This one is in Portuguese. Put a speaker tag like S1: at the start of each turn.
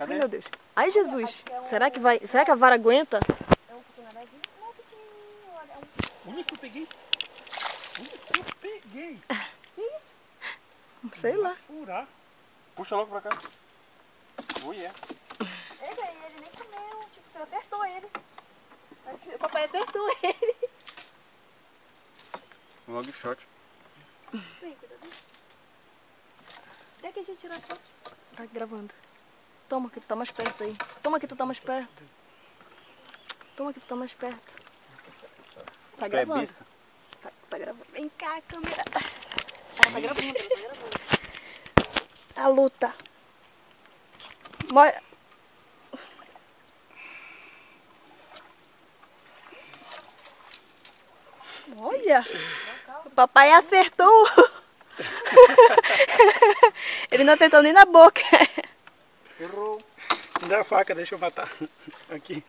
S1: Cadê?
S2: Ai, meu Deus. Ai, Jesus. Será que vai... Será que a vara aguenta?
S3: É um tucunarazinho? Não, pequenininho, olha.
S1: Onde que eu peguei? Onde que eu peguei?
S3: Que isso?
S2: Sei lá.
S1: Furar. Puxa logo pra cá. Oh, yeah.
S3: Ele nem comeu, tipo, você acertou ele. O papai acertou ele.
S1: Logo shot.
S3: Vem, cuidado. Onde que a gente tirou a foto?
S2: Tá gravando. Toma que tu tá mais perto aí. Toma que tu tá mais perto. Toma que tu tá mais perto. Tá gravando. Tá gravando.
S3: Vem cá, câmera.
S2: Ela tá gravando, ela tá gravando. A luta. Olha. Olha. O papai acertou. Ele não acertou nem na boca.
S1: Errou. Me dá a faca, deixa eu matar. Aqui.